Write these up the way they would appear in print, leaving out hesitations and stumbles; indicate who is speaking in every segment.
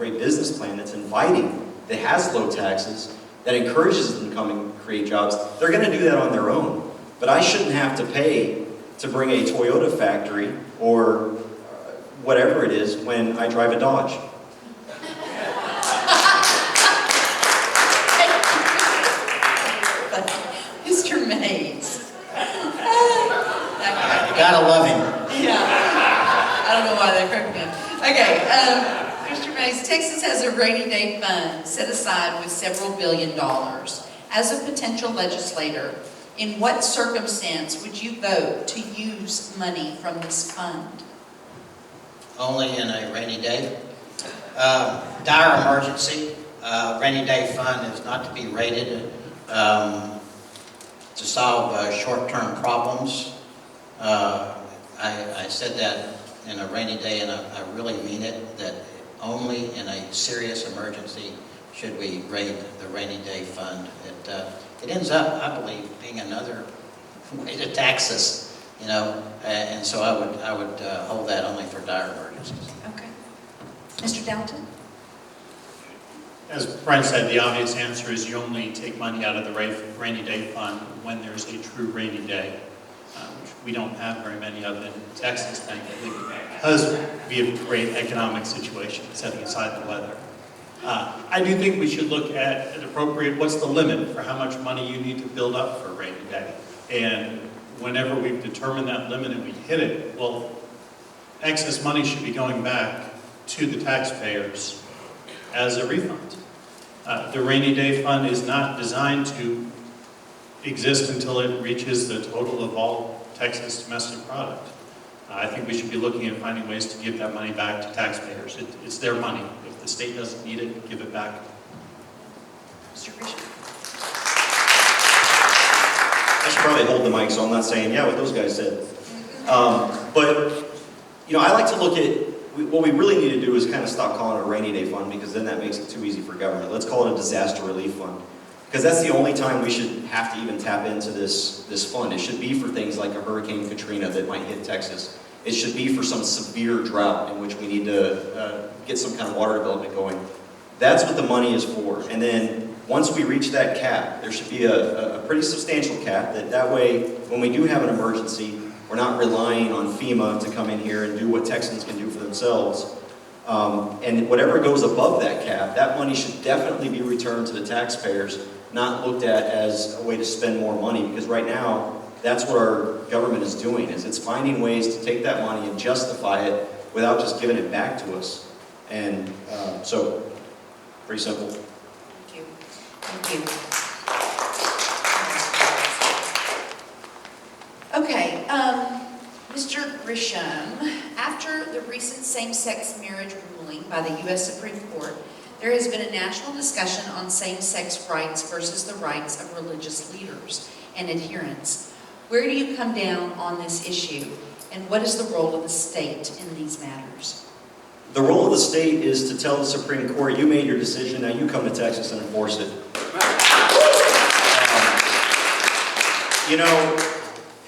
Speaker 1: great business plan that's inviting, that has low taxes, that encourages them to come and create jobs, they're going to do that on their own. But I shouldn't have to pay to bring a Toyota factory or whatever it is when I drive a Dodge.
Speaker 2: Mr. Mayes.
Speaker 3: You gotta love him.
Speaker 2: Yeah. I don't know why they broke him. Okay, Mr. Mayes, Texas has a rainy day fund set aside with several $billions. As a potential legislator, in what circumstance would you vote to use money from this fund?
Speaker 3: Only in a rainy day. Dire emergency. Rainy day fund is not to be rated to solve short-term problems. I said that in a rainy day, and I really mean it, that only in a serious emergency should we raid the rainy day fund. It ends up, I believe, being another way to tax us, you know, and so I would hold that only for dire emergencies.
Speaker 2: Okay. Mr. Dalton?
Speaker 4: As Brent said, the obvious answer is you only take money out of the rainy day fund when there's a true rainy day, which we don't have very many of in Texas, thankfully, because we have a great economic situation, setting aside the weather. I do think we should look at an appropriate, what's the limit for how much money you need to build up for a rainy day? And whenever we've determined that limit and we hit it, well, excess money should be going back to the taxpayers as a refund. The rainy day fund is not designed to exist until it reaches the total of all Texas domestic product. I think we should be looking at finding ways to give that money back to taxpayers. It's their money. If the state doesn't need it, give it back.
Speaker 2: Mr. Grisham?
Speaker 1: I should probably hold the mic, so I'm not saying, yeah, what those guys said. But, you know, I like to look at, what we really need to do is kind of stop calling it a rainy day fund, because then that makes it too easy for government. Let's call it a disaster relief fund. Because that's the only time we should have to even tap into this fund. It should be for things like a Hurricane Katrina that might hit Texas. It should be for some severe drought in which we need to get some kind of water development going. That's what the money is for. And then once we reach that cap, there should be a pretty substantial cap that way when we do have an emergency, we're not relying on FEMA to come in here and do what Texans can do for themselves. And whatever goes above that cap, that money should definitely be returned to the taxpayers, not looked at as a way to spend more money, because right now, that's what our government is doing, is it's finding ways to take that money and justify it without just giving it back to us. And so, pretty simple.
Speaker 2: Thank you. Thank you. Okay, Mr. Grisham, after the recent same-sex marriage ruling by the U.S. Supreme Court, there has been a national discussion on same-sex rights versus the rights of religious leaders and adherents. Where do you come down on this issue, and what is the role of the state in these matters?
Speaker 1: The role of the state is to tell the Supreme Court, you made your decision, now you come to Texas and enforce it. You know,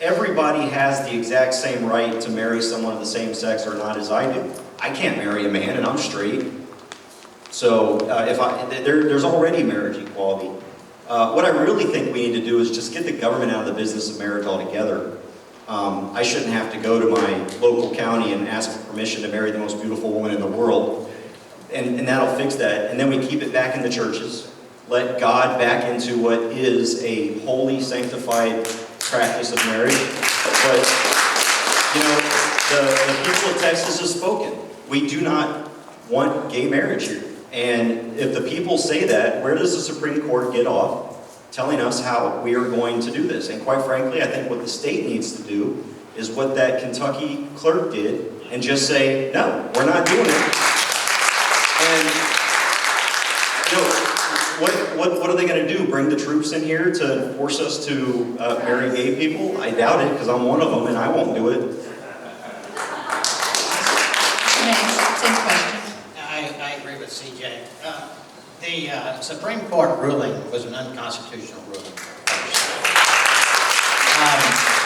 Speaker 1: everybody has the exact same right to marry someone of the same sex or not as I do. I can't marry a man and I'm straight. So there's already marriage equality. What I really think we need to do is just get the government out of the business of marriage altogether. I shouldn't have to go to my local county and ask for permission to marry the most beautiful woman in the world. And that'll fix that. And then we keep it back in the churches. Let God back into what is a holy, sanctified practice of marriage. But, you know, the people of Texas have spoken. We do not want gay marriage here. And if the people say that, where does the Supreme Court get off telling us how we are going to do this? And quite frankly, I think what the state needs to do is what that Kentucky clerk did and just say, no, we're not doing it. And, you know, what are they going to do? Bring the troops in here to force us to marry gay people? I doubt it, because I'm one of them and I won't do it.
Speaker 2: Same question.
Speaker 3: I agree with CJ. The Supreme Court ruling was an unconstitutional ruling.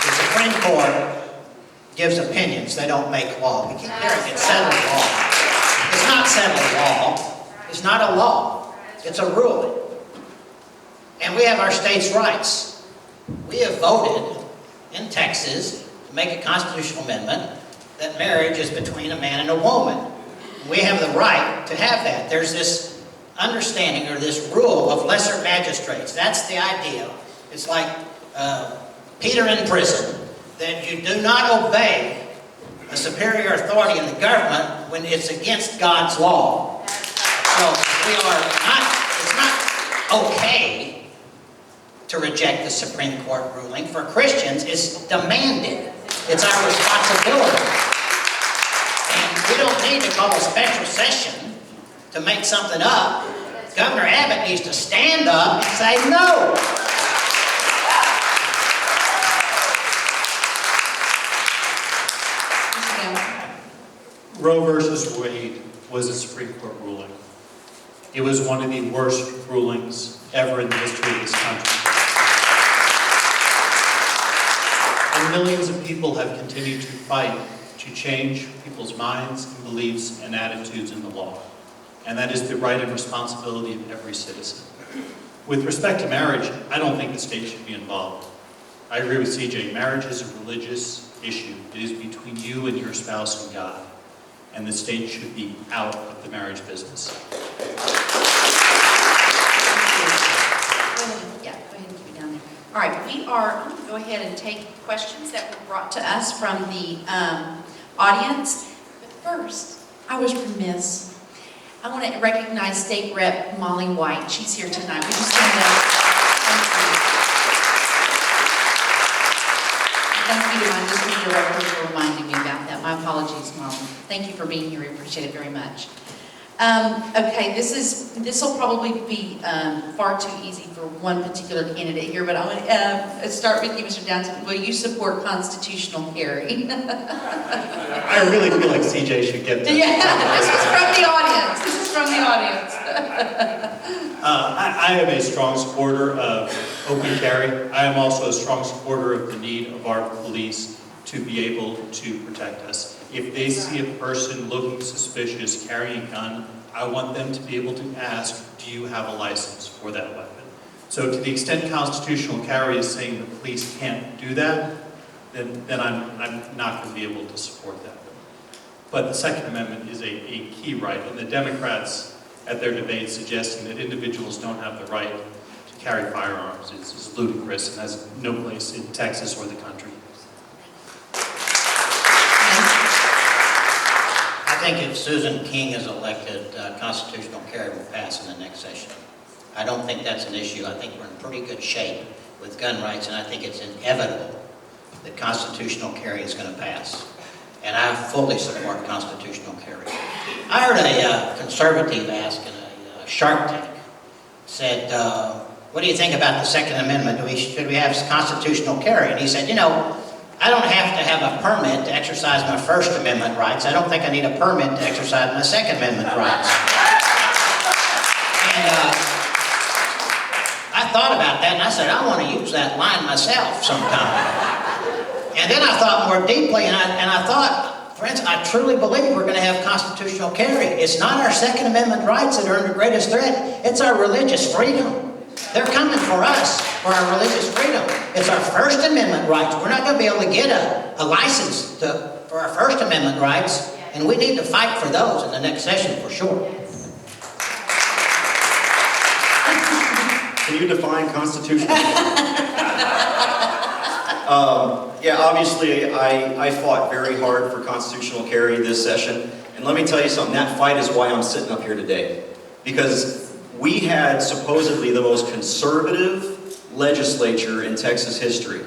Speaker 3: The Supreme Court gives opinions, they don't make law. We keep hearing it's settled law. It's not settled law. is not a law. It's a ruling. And we have our state's rights. We have voted in Texas to make a constitutional amendment that marriage is between a man and a woman. We have the right to have that. There's this understanding or this rule of lesser magistrates. That's the idea. It's like Peter in prison, that you do not obey a superior authority in the government when it's against God's law. So it's not okay to reject the Supreme Court ruling. For Christians, it's demanded. It's our responsibility. And we don't need to call a special session to make something up. Governor Abbott needs to stand up and say no.
Speaker 4: Roe versus Wade was a Supreme Court ruling. It was one of the worst rulings ever in the history of this country. And millions of people have continued to fight to change people's minds and beliefs and attitudes in the law. And that is the right and responsibility of every citizen. With respect to marriage, I don't think the state should be involved. I agree with CJ, marriage is a religious issue. It is between you and your spouse and God. And the state should be out of the marriage business.
Speaker 2: Yeah, go ahead and keep it down there. All right, I'm going to go ahead and take questions that were brought to us from the audience. But first, I was remiss. I want to recognize State Rep Molly White. She's here tonight. Would you stand up? Thank you to my district director for reminding me about that. My apologies, Molly. Thank you for being here. We appreciate it very much. Okay, this will probably be far too easy for one particular candidate here, but I'm going to start with you, Mr. Downton. Will you support constitutional carry?
Speaker 4: I really feel like CJ should get this.
Speaker 2: Yeah, this is from the audience. This is from the audience.
Speaker 4: I am a strong supporter of open carry. I am also a strong supporter of the need of our police to be able to protect us. If they see a person looking suspicious carrying a gun, I want them to be able to ask, do you have a license for that weapon? So to the extent constitutional carry is saying the police can't do that, then I'm not going to be able to support that. But the Second Amendment is a key right, and the Democrats at their debate suggesting that individuals don't have the right to carry firearms is ludicrous and has no place in Texas or the country.
Speaker 3: I think if Susan King is elected, constitutional carry will pass in the next session. I don't think that's an issue. I think we're in pretty good shape with gun rights, and I think it's inevitable that constitutional carry is going to pass. And I fully support constitutional carry. I heard a conservative ask in a Shark Tank, said, what do you think about the Second Amendment? Should we have constitutional carry? And he said, you know, I don't have to have a permit to exercise my First Amendment rights. I don't think I need a permit to exercise my Second Amendment rights. And I thought about that, and I said, I want to use that line myself sometime. And then I thought more deeply, and I thought, friends, I truly believe we're going to have constitutional carry. It's not our Second Amendment rights that are under greatest threat. It's our religious freedom. They're coming for us, for our religious freedom. It's our First Amendment rights. We're not going to be able to get a license for our First Amendment rights, and we need to fight for those in the next session for sure.
Speaker 1: Can you define constitutional? Yeah, obviously, I fought very hard for constitutional carry this session. And let me tell you something, that fight is why I'm sitting up here today. Because we had supposedly the most conservative legislature in Texas history.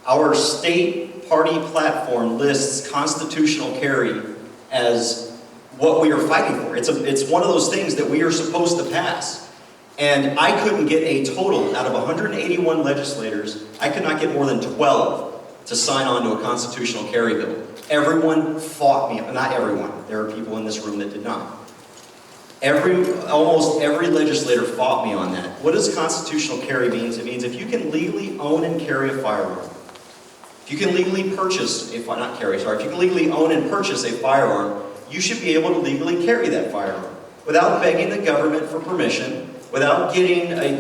Speaker 1: Our state party platform lists constitutional carry as what we are fighting for. It's one of those things that we are supposed to pass. And I couldn't get a total out of 181 legislators. I could not get more than 12 to sign on to a constitutional carry bill. Everyone fought me. Not everyone. There are people in this room that did not. Almost every legislator fought me on that. What does constitutional carry mean? It means if you can legally own and carry a firearm, if you can legally purchase if you can legally own and purchase a firearm, you should be able to legally carry that firearm. without begging the government for permission, without paying a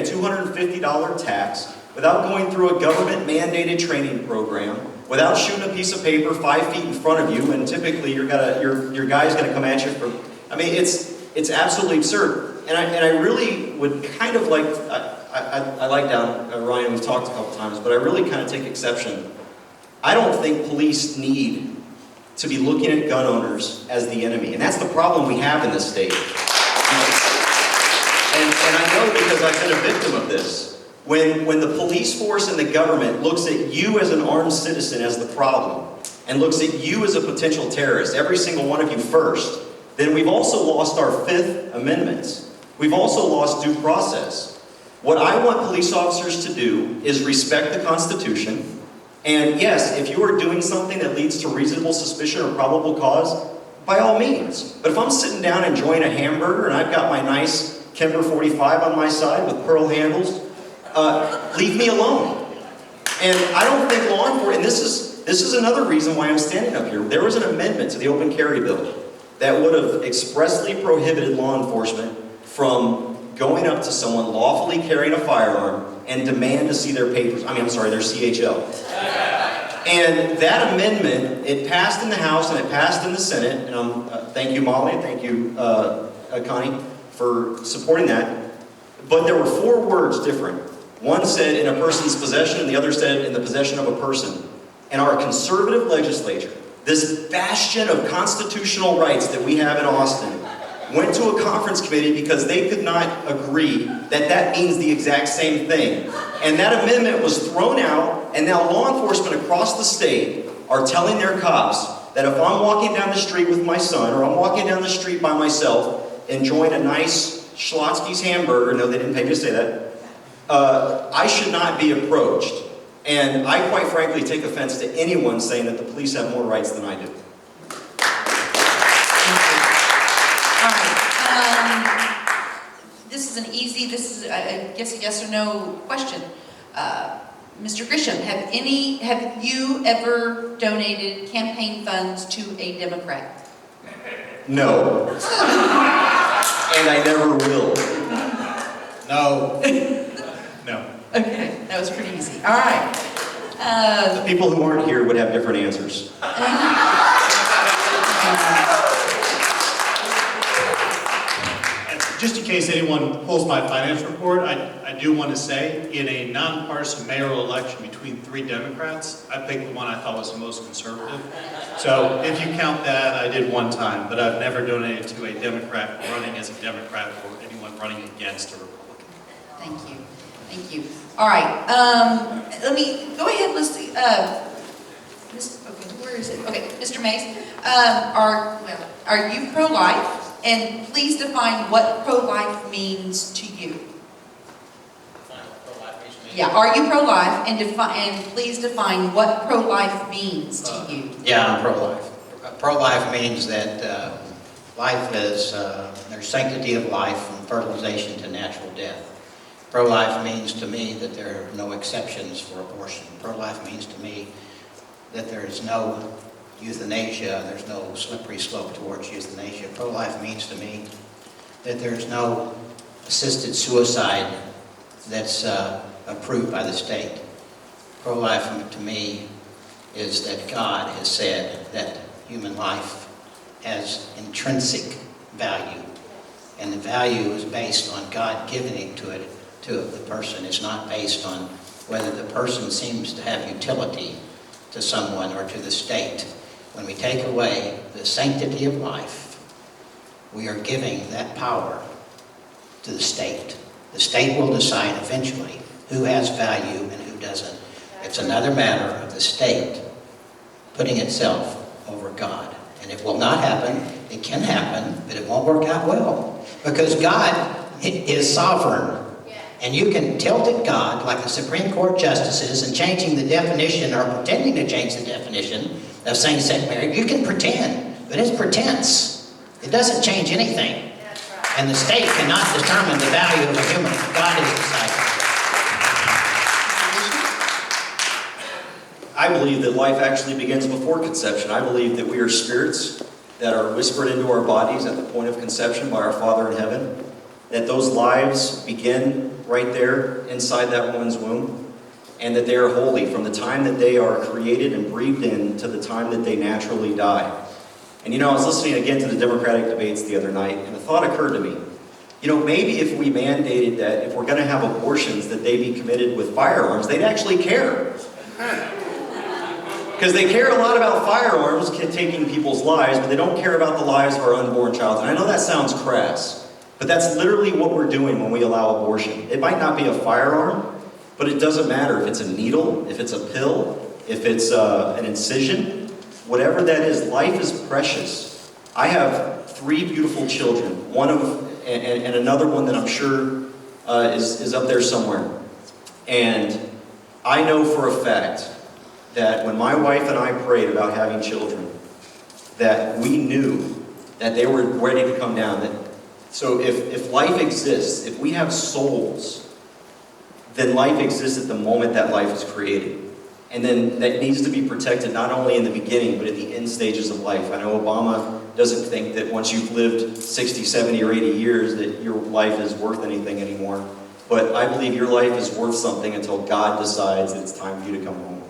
Speaker 1: $250 tax, without going through a government-mandated training program, without shooting a piece of paper 5 feet in front of you, and typically your guy's going to come at you from. I mean, it's absolutely absurd. And I really would kind of like. I like down Ryan. We've talked a couple times, but I really kind of take exception. I don't think police need to be looking at gun owners as the enemy, and that's the problem we have in this state. And I know because I've been a victim of this. When the police force and the government looks at you as an armed citizen as the problem, and looks at you as a potential terrorist, every single one of you first, then we've also lost our Fifth Amendment. We've also lost due process. What I want police officers to do is respect the Constitution, and yes, if you are doing something that leads to reasonable suspicion or probable cause, by all means. But if I'm sitting down enjoying a hamburger and I've got my nice Kemper 45 on my side with pearl handles, leave me alone. And I don't think law enforcement, and this is another reason why I'm standing up here. There was an amendment to the open carry bill that would have expressly prohibited law enforcement from going up to someone lawfully carrying a firearm and demand to see their papers, their CHL. And that amendment, it passed in the House and it passed in the Senate, and thank you, Molly, thank you, Connie, for supporting that. But there were 4 words different. One said in a person's possession, and the other said in the possession of a person. And our conservative legislature, this bastion of constitutional rights that we have in Austin, went to a conference committee because they could not agree that that means the exact same thing. And that amendment was thrown out, and now law enforcement across the state are telling their cops that if I'm walking down the street with my son, or I'm walking down the street by myself, enjoying a nice Schlotsky's hamburger, no, they didn't pay me to say that, I should not be approached. And I quite frankly take offense to anyone saying that the police have more rights than I do.
Speaker 2: This is, I guess, a yes or no question. Mr. Grisham, have you ever donated campaign funds to a Democrat?
Speaker 1: No. And I never will.
Speaker 3: No.
Speaker 4: No.
Speaker 2: Okay, that was pretty easy. All right.
Speaker 1: The people who aren't here would have different answers.
Speaker 4: Just in case anyone pulls my finance report, I do want to say, in a nonpartisan mayoral election between 3 Democrats, I picked the one I thought was the most conservative. So if you count that, I did one time, but I've never donated to a Democrat running as a Democrat or anyone running against a Republican.
Speaker 2: Thank you. Thank you. All right. Let me go ahead. Let's see. Okay, where is it? Okay, Mr. Mayes. Are you pro-life? And please define what pro-life means to you. Yeah, are you pro-life? And please define what pro-life means to you.
Speaker 3: Yeah, I'm pro-life. Pro-life means that life is, there's sanctity of life from fertilization to natural death. Pro-life means to me that there are no exceptions for abortion. Pro-life means to me that there is no euthanasia, there's no slippery slope towards euthanasia. Pro-life means to me that there's no assisted suicide that's approved by the state. Pro-life to me is that God has said that human life has intrinsic value, and the value is based on God giving it to the person. It's not based on whether the person seems to have utility to someone or to the state. When we take away the sanctity of life, we are giving that power to the state. The state will decide eventually who has value and who doesn't. It's another matter of the state putting itself over God. And it will not happen. It can happen, but it won't work out well. Because God is sovereign. And you can tilt at God like the Supreme Court justices and changing the definition or pretending to change the definition of same-sex marriage. You can pretend, but it's pretense. It doesn't change anything. And the state cannot determine the value of a human. God is deciding.
Speaker 1: I believe that life actually begins before conception. I believe that we are spirits that are whispered into our bodies at the point of conception by our Father in heaven, that those lives begin right there inside that woman's womb, and that they are holy from the time that they are created and breathed in to the time that they naturally die. And I was listening again to the Democratic debates the other night, and the thought occurred to me, maybe if we mandated that if we're going to have abortions, that they be committed with firearms, they'd actually care. Because they care a lot about firearms taking people's lives, but they don't care about the lives of our unborn child. And I know that sounds crass, but that's literally what we're doing when we allow abortion. It might not be a firearm, but it doesn't matter if it's a needle, if it's a pill, if it's an incision, whatever that is. Life is precious. I have 3 beautiful children, and another one that I'm sure is up there somewhere. And I know for a fact that when my wife and I prayed about having children, that we knew that they were ready to come down. So if life exists, if we have souls, then life exists at the moment that life is created. And then that needs to be protected not only in the beginning, but at the end stages of life. I know Obama doesn't think that once you've lived 60, 70, or 80 years that your life is worth anything anymore. But I believe your life is worth something until God decides that it's time for you to come home.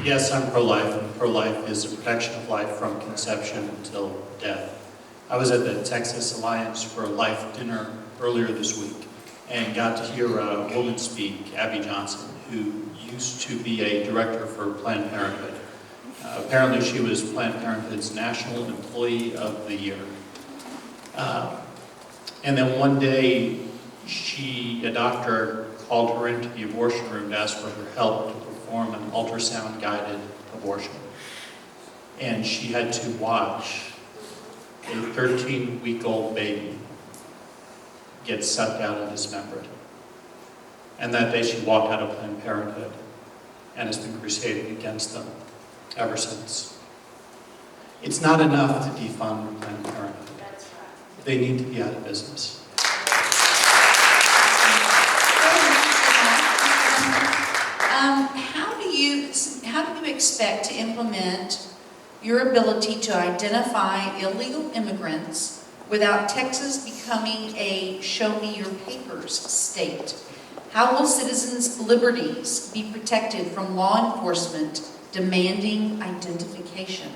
Speaker 4: Yes, I'm pro-life, and pro-life is the protection of life from conception until death. I was at the Texas Alliance for Life dinner earlier this week and got to hear a woman speak, Abby Johnson, who used to be a director for Planned Parenthood. Apparently she was Planned Parenthood's National Employee of the Year. And then one day, a doctor called her into the abortion room to ask for her help to perform an ultrasound-guided abortion. And she had to watch a 13-week-old baby get sucked out and dismembered. And that day she walked out of Planned Parenthood and has been crusading against them ever since. It's not enough to defund Planned Parenthood. They need to be out of business.
Speaker 2: How do you expect to implement your ability to identify illegal immigrants without Texas becoming a show-me-your-papers state? How will citizens' liberties be protected from law enforcement demanding identification?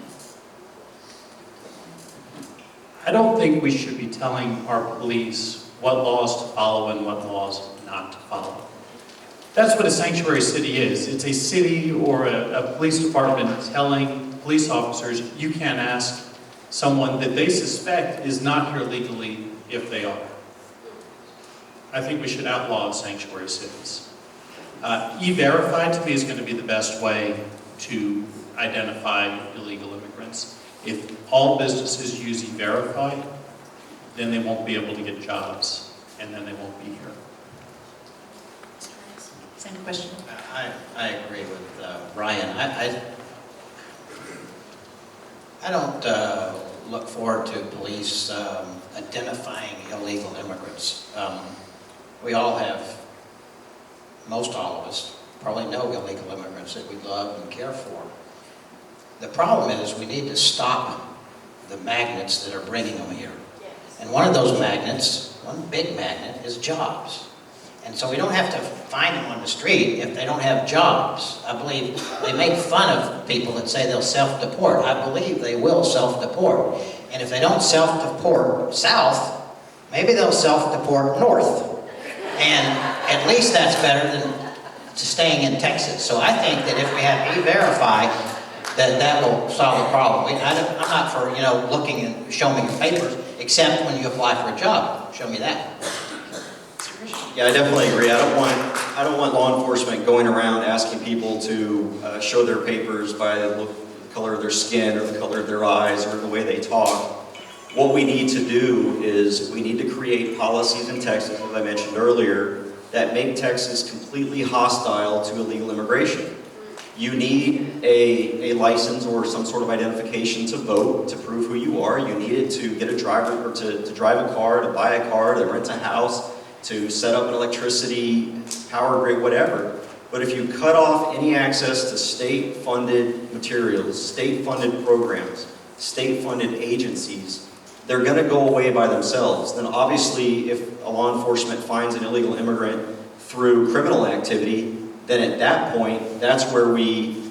Speaker 4: I don't think we should be telling our police what laws to follow and what laws not to follow. That's what a sanctuary city is. It's a city or a police department telling police officers, you can't ask someone that they suspect is not here legally if they are. I think we should outlaw sanctuary cities. E-Verify to me is going to be the best way to identify illegal immigrants. If all businesses use E-Verify, then they won't be able to get jobs, and then they won't be here.
Speaker 2: Same question.
Speaker 3: I agree with Brian. I don't look forward to police identifying illegal immigrants. We all have, most all of us, probably know illegal immigrants that we love and care for. The problem is we need to stop the magnets that are bringing them here. And one of those magnets, one big magnet, is jobs. And so we don't have to find them on the street if they don't have jobs. I believe they make fun of people that say they'll self-deport. I believe they will self-deport. And if they don't self-deport south, maybe they'll self-deport north. And at least that's better than staying in Texas. So I think that if we have E-Verify, that will solve the problem. I'm not for, looking and show me your papers, except when you apply for a job. Show me that.
Speaker 1: Yeah, I definitely agree. I don't want law enforcement going around asking people to show their papers by the color of their skin or the color of their eyes or the way they talk. What we need to do is we need to create policies in Texas, as I mentioned earlier, that make Texas completely hostile to illegal immigration. You need a license or some sort of identification to vote, to prove who you are. You need it to get a driver, or to drive a car, to buy a car, to rent a house, to set up an electricity, power grid, whatever. But if you cut off any access to state-funded materials, state-funded programs, state-funded agencies, they're going to go away by themselves. Then obviously, if a law enforcement finds an illegal immigrant through criminal activity, then at that point, that's where we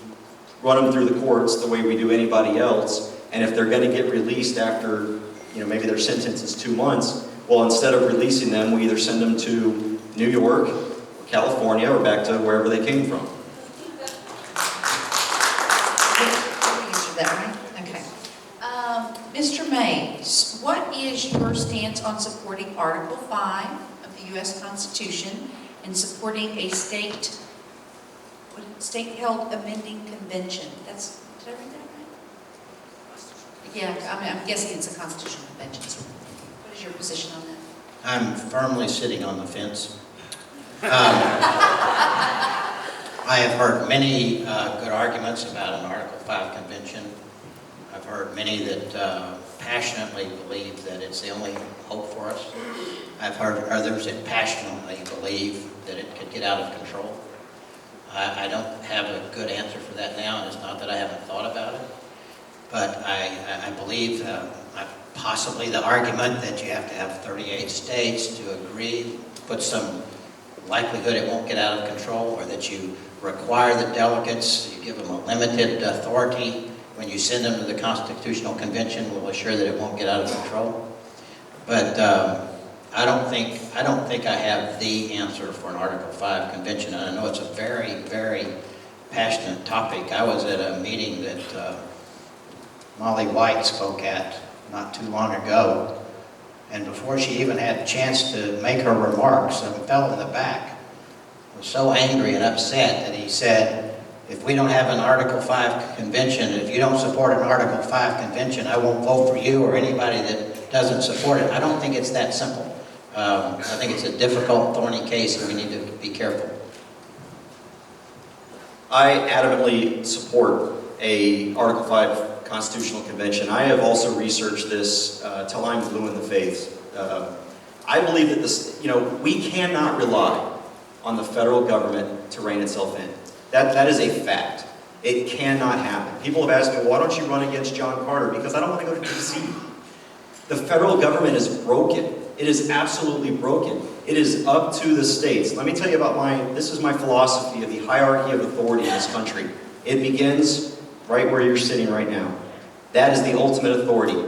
Speaker 1: run them through the courts the way we do anybody else. And if they're going to get released after, maybe their sentence is 2 months, well, instead of releasing them, we either send them to New York, or California, or back to wherever they came from.
Speaker 2: You answered that, right? Okay. Mr. Mayes, what is your stance on supporting Article 5 of the U.S. Constitution and supporting a state-held amending convention? Did I read that right? Yeah, I'm guessing it's a constitutional convention. So what is your position on that?
Speaker 3: I'm firmly sitting on the fence. I have heard many good arguments about an Article 5 convention. I've heard many that passionately believe that it's the only hope for us. I've heard others that passionately believe that it could get out of control. I don't have a good answer for that now, and it's not that I haven't thought about it. But I believe possibly the argument that you have to have 38 states to agree, put some likelihood it won't get out of control, or that you require the delegates, you give them a limited authority when you send them to the Constitutional Convention will assure that it won't get out of control. But I don't think I have the answer for an Article 5 convention, and I know it's a very, very passionate topic. I was at a meeting that Molly White spoke at not too long ago, and before she even had a chance to make her remarks, a fellow in the back was so angry and upset that he said, if we don't have an Article 5 convention, if you don't support an Article 5 convention, I won't vote for you or anybody that doesn't support it. I don't think it's that simple. I think it's a difficult, thorny case, and we need to be careful.
Speaker 1: I adamantly support a Article 5 Constitutional Convention. I have also researched this till I'm blue in the face. I believe that this, we cannot rely on the federal government to rein itself in. That is a fact. It cannot happen. People have asked me, why don't you run against John Carter? Because I don't want to go to D.C. The federal government is broken. It is absolutely broken. It is up to the states. Let me tell you about this is my philosophy of the hierarchy of authority in this country. It begins right where you're sitting right now. That is the ultimate authority.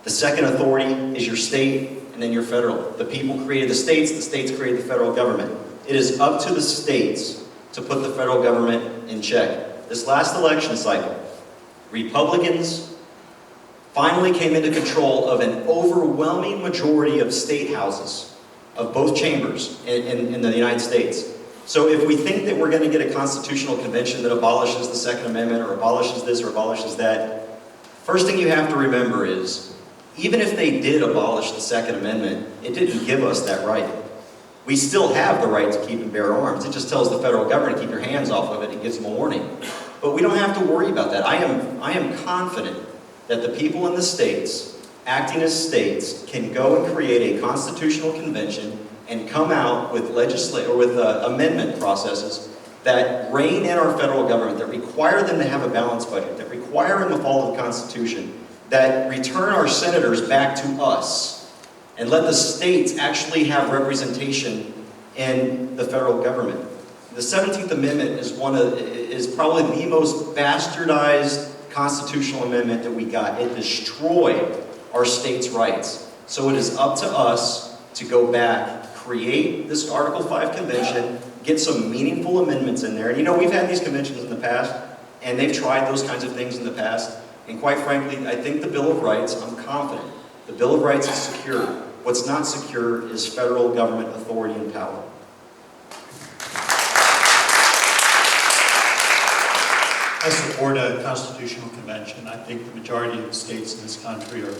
Speaker 1: The second authority is your state and then your federal. The people created the states created the federal government. It is up to the states to put the federal government in check. This last election cycle, Republicans finally came into control of an overwhelming majority of state houses, of both chambers in the United States. So if we think that we're going to get a constitutional convention that abolishes the Second Amendment or abolishes this or abolishes that, first thing you have to remember is, even if they did abolish the Second Amendment, it didn't give us that right. We still have the right to keep and bear arms. It just tells the federal government to keep your hands off of it and gives them a warning. But we don't have to worry about that. I am confident that the people in the states, acting as states, can go and create a constitutional convention and come out with amendment processes that rein in our federal government, that require them to have a balanced budget, that require them to follow the Constitution, that return our senators back to us, and let the states actually have representation in the federal government. The 17th Amendment is probably the most bastardized constitutional amendment that we got. It destroyed our states' rights. So it is up to us to go back, create this Article 5 convention, get some meaningful amendments in there. And we've had these conventions in the past, and they've tried those kinds of things in the past. And quite frankly, I think the Bill of Rights, I'm confident, the Bill of Rights is secure. What's not secure is federal government authority and power.
Speaker 4: I support a constitutional convention. I think the majority of the states in this country are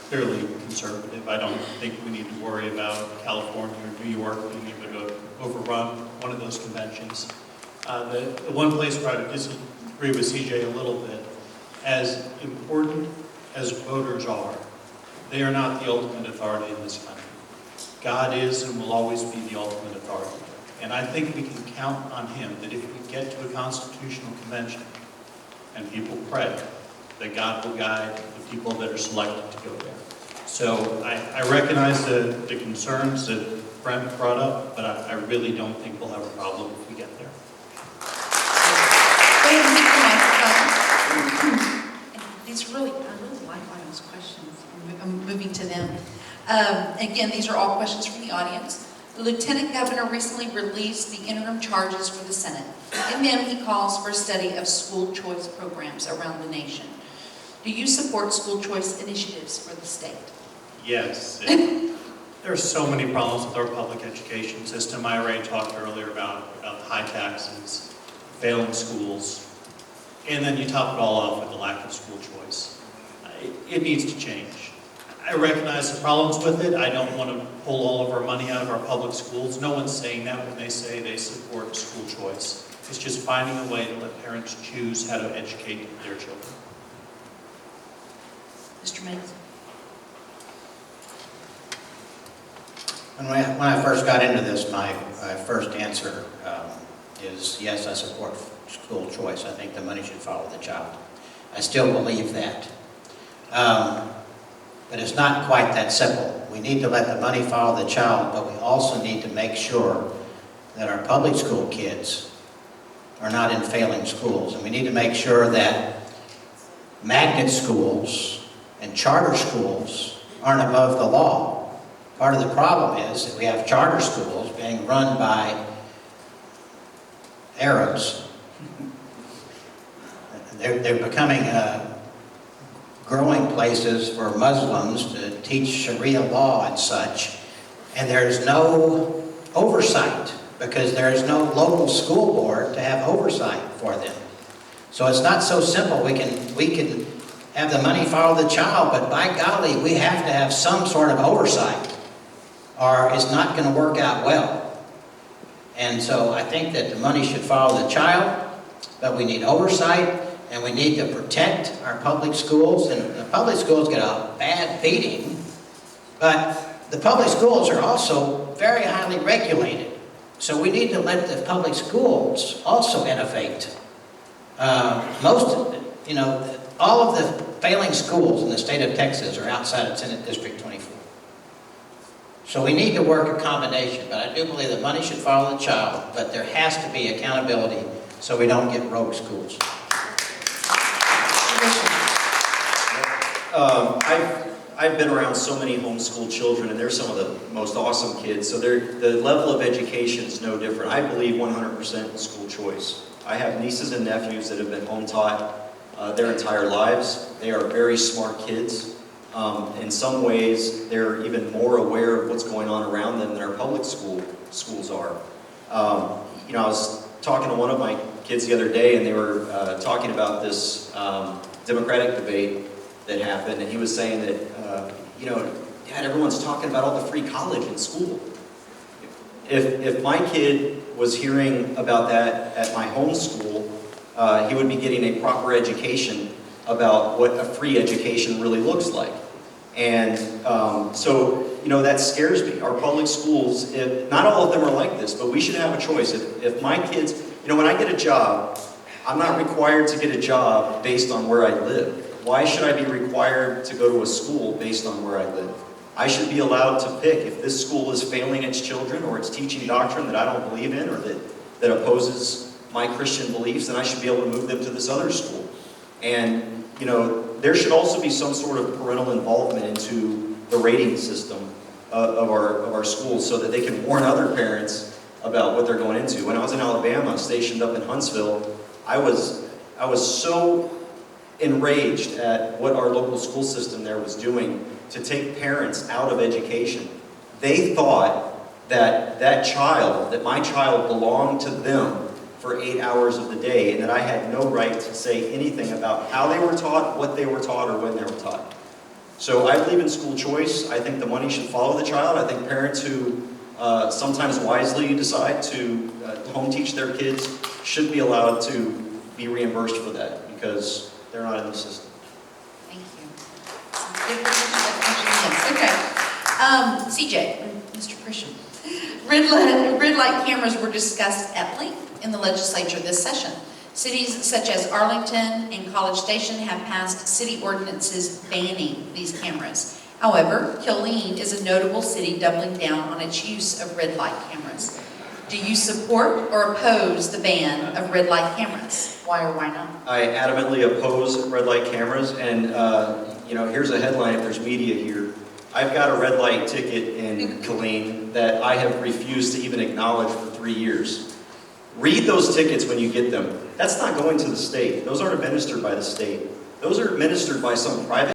Speaker 4: clearly conservative. I don't think we need to worry about California or New York being able to overrun one of those conventions. The one place where I would disagree with CJ a little bit, as important as voters are, they are not the ultimate authority in this country. God is and will always be the ultimate authority. And I think we can count on him that if we get to a constitutional convention and people pray, that God will guide the people that are selected to go there. So I recognize the concerns that Brent brought up, but I really don't think we'll have a problem if we get there.
Speaker 2: Go ahead and take the microphone. These really, I really like all those questions. I'm moving to them. Again, these are all questions from the audience. The Lieutenant Governor recently released the interim charges for the Senate. In them, he calls for a study of school choice programs around the nation. Do you support school choice initiatives for the state?
Speaker 4: Yes. There are so many problems with our public education system. I already talked earlier about high taxes, failing schools, and then you top it all off with the lack of school choice. It needs to change. I recognize the problems with it. I don't want to pull all of our money out of our public schools. No one's saying that when they say they support school choice. It's just finding a way to let parents choose how to educate their children.
Speaker 2: Mr. Mayes?
Speaker 3: When I first got into this, my first answer is yes, I support school choice. I think the money should follow the child. I still believe that. But it's not quite that simple. We need to let the money follow the child, but we also need to make sure that our public school kids are not in failing schools. And we need to make sure that magnet schools and charter schools aren't above the law. Part of the problem is that we have charter schools being run by Arabs. They're becoming growing places for Muslims to teach Sharia law and such, and there's no oversight because there's no local school board to have oversight for them. So it's not so simple. We can have the money follow the child, but by golly, we have to have some sort of oversight, or it's not going to work out well. And so I think that the money should follow the child, but we need oversight, and we need to protect our public schools. And the public schools get a bad beating, but the public schools are also very highly regulated. So we need to let the public schools also innovate. All of the failing schools in the state of Texas are outside of Senate District 24. So we need to work a combination, but I do believe that money should follow the child, but there has to be accountability so we don't get rogue schools.
Speaker 1: I've been around so many homeschool children, and they're some of the most awesome kids. So the level of education is no different. I believe 100% in school choice. I have nieces and nephews that have been home taught their entire lives. They are very smart kids. In some ways, they're even more aware of what's going on around them than our public schools are. I was talking to one of my kids the other day, and they were talking about this Democratic debate that happened, and he was saying that, Dad, everyone's talking about all the free college in school. If my kid was hearing about that at my home school, he would be getting a proper education about what a free education really looks like. And that scares me. Our public schools, not all of them are like this, but we should have a choice. If my kids, when I get a job, I'm not required to get a job based on where I live. Why should I be required to go to a school based on where I live? I should be allowed to pick if this school is failing its children or it's teaching doctrine that I don't believe in or that opposes my Christian beliefs, then I should be able to move them to this other school. And, there should also be some sort of parental involvement into the rating system of our schools so that they can warn other parents about what they're going into. When I was in Alabama, stationed up in Huntsville, I was so enraged at what our local school system there was doing to take parents out of education. They thought that my child belonged to them for 8 hours of the day, and that I had no right to say anything about how they were taught, what they were taught, or when they were taught. So I believe in school choice. I think the money should follow the child. I think parents who sometimes wisely decide to home teach their kids should be allowed to be reimbursed for that because they're not in the system.
Speaker 2: Thank you. Okay. CJ, Mr. Grisham, Red light cameras were discussed at length in the legislature this session. Cities such as Arlington and College Station have passed city ordinances banning these cameras. However, Killeen is a notable city doubling down on its use of red light cameras. Do you support or oppose the ban of red light cameras? Why or why not?
Speaker 1: I adamantly oppose red light cameras, and here's a headline if there's media here. I've got a red light ticket in Killeen that I have refused to even acknowledge for 3 years. Read those tickets when you get them. That's not going to the state. Those aren't administered by the state. Those are administered by some private